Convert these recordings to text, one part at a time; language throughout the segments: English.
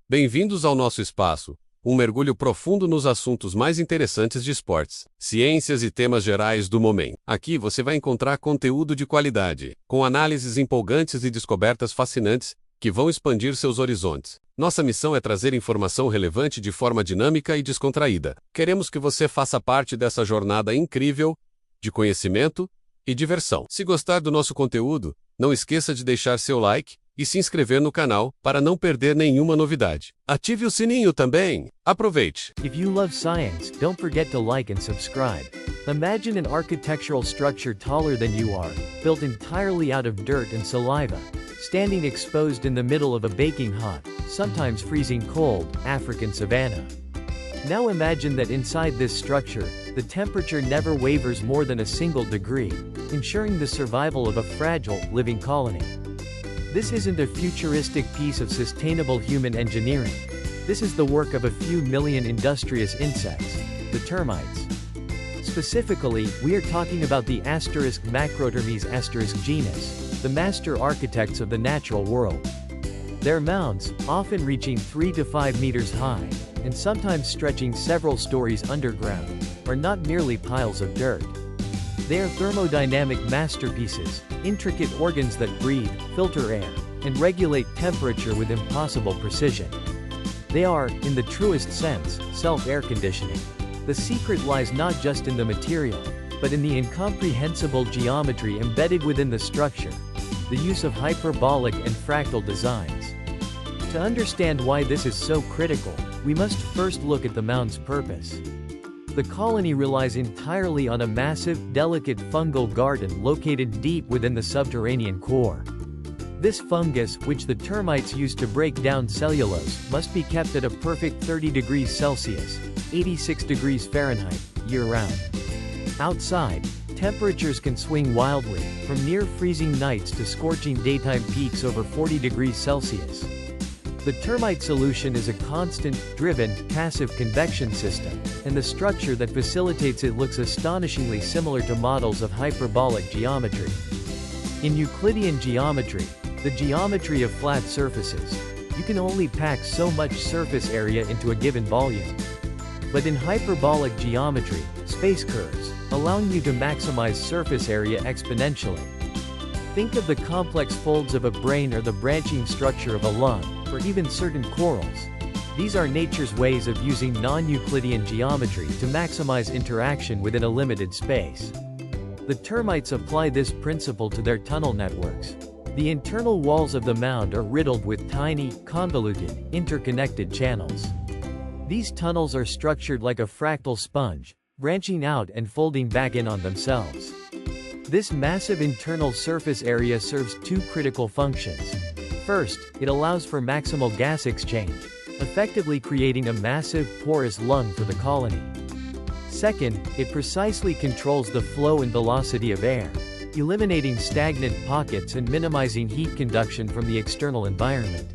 Bem-vindos ao nosso espaço, um mergulho profundo nos assuntos mais interessantes de esportes, ciências e temas gerais do momento. Aqui você vai encontrar conteúdo de qualidade, com análises empolgantes e descobertas fascinantes que vão expandir seus horizontes. Nossa missão é trazer informação relevante de forma dinâmica e descontraída. Queremos que você faça parte dessa jornada incrível de conhecimento e diversão. Se gostar do nosso conteúdo, não esqueça de deixar seu like e se inscrever no canal para não perder nenhuma novidade. Ative o sininho também. Aproveite! If you love science, don't forget to like and subscribe. Imagine an architectural structure taller than you are, built entirely out of dirt and saliva, standing exposed in the middle of a baking hot, sometimes freezing cold, African savanna. Now imagine that inside this structure, the temperature never wavers more than a single degree, ensuring the survival of a fragile, living colony. This isn't a futuristic piece of sustainable human engineering. This is the work of a few million industrious insects, the termites. Specifically, we are talking about the Macrotermes genus, the master architects of the natural world. Their mounds, often reaching 3 to 5 meters high, and sometimes stretching several stories underground, are not merely piles of dirt. They are thermodynamic masterpieces, intricate organs that breathe, filter air, and regulate temperature with impossible precision. They are, in the truest sense, self-air conditioning. The secret lies not just in the material, but in the incomprehensible geometry embedded within the structure, the use of hyperbolic and fractal designs. To understand why this is so critical, we must first look at the mound's purpose. The colony relies entirely on a massive, delicate fungal garden located deep within the subterranean core. This fungus, which the termites use to break down cellulose, must be kept at a perfect 30 degrees Celsius, 86 degrees Fahrenheit, year-round. Outside, temperatures can swing wildly, from near-freezing nights to scorching daytime peaks over 40 degrees Celsius. The termite solution is a constant, driven, passive convection system, and the structure that facilitates it looks astonishingly similar to models of hyperbolic geometry. In Euclidean geometry, the geometry of flat surfaces, you can only pack so much surface area into a given volume. But in hyperbolic geometry, space curves, allowing you to maximize surface area exponentially. Think of the complex folds of a brain or the branching structure of a lung, or even certain corals. These are nature's ways of using non-Euclidean geometry to maximize interaction within a limited space. The termites apply this principle to their tunnel networks. The internal walls of the mound are riddled with tiny, convoluted, interconnected channels. These tunnels are structured like a fractal sponge, branching out and folding back in on themselves. This massive internal surface area serves two critical functions. First, it allows for maximal gas exchange, effectively creating a massive, porous lung for the colony. Second, it precisely controls the flow and velocity of air, eliminating stagnant pockets and minimizing heat conduction from the external environment.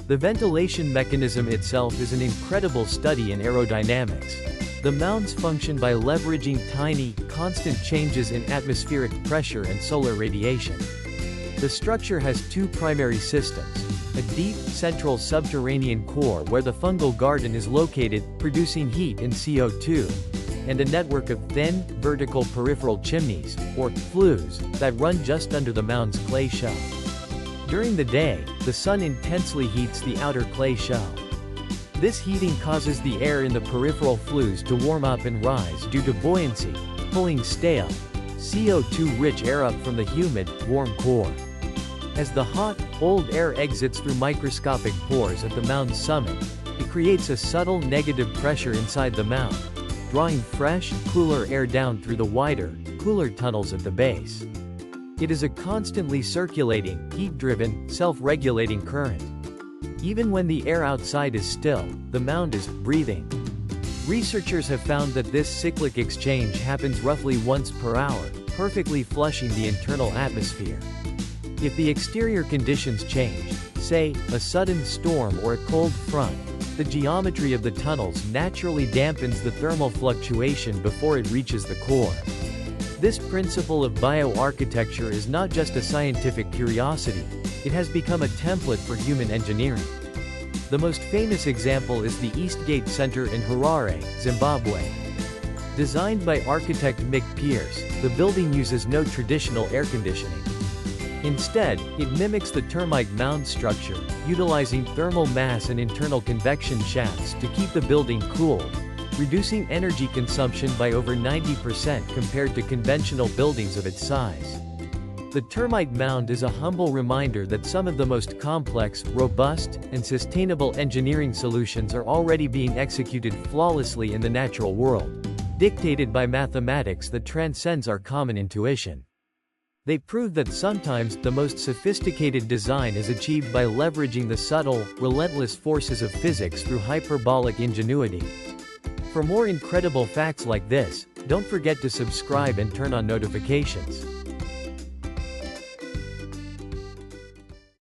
The ventilation mechanism itself is an incredible study in aerodynamics. The mounds function by leveraging tiny, constant changes in atmospheric pressure and solar radiation. The structure has two primary systems: a deep, central subterranean core where the fungal garden is located, producing heat and CO2, and a network of thin, vertical peripheral chimneys, or flues, that run just under the mound's clay shell. During the day, the sun intensely heats the outer clay shell. This heating causes the air in the peripheral flues to warm up and rise due to buoyancy, pulling stale, CO2-rich air up from the humid, warm core. As the hot, old air exits through microscopic pores at the mound's summit, it creates a subtle negative pressure inside the mound, drawing fresh, cooler air down through the wider, cooler tunnels at the base. It is a constantly circulating, heat-driven, self-regulating current. Even when the air outside is still, the mound is breathing. Researchers have found that this cyclic exchange happens roughly once per hour, perfectly flushing the internal atmosphere. If the exterior conditions change, say, a sudden storm or a cold front, the geometry of the tunnels naturally dampens the thermal fluctuation before it reaches the core. This principle of bioarchitecture is not just a scientific curiosity, it has become a template for human engineering. The most famous example is the Eastgate Center in Harare, Zimbabwe. Designed by architect Mick Pierce, the building uses no traditional air conditioning. Instead, it mimics the termite mound structure, utilizing thermal mass and internal convection shafts to keep the building cool, reducing energy consumption by over 90% compared to conventional buildings of its size. The termite mound is a humble reminder that some of the most complex, robust, and sustainable engineering solutions are already being executed flawlessly in the natural world, dictated by mathematics that transcends our common intuition. They prove that sometimes the most sophisticated design is achieved by leveraging the subtle, relentless forces of physics through hyperbolic ingenuity. For more incredible facts like this, don't forget to subscribe and turn on notifications.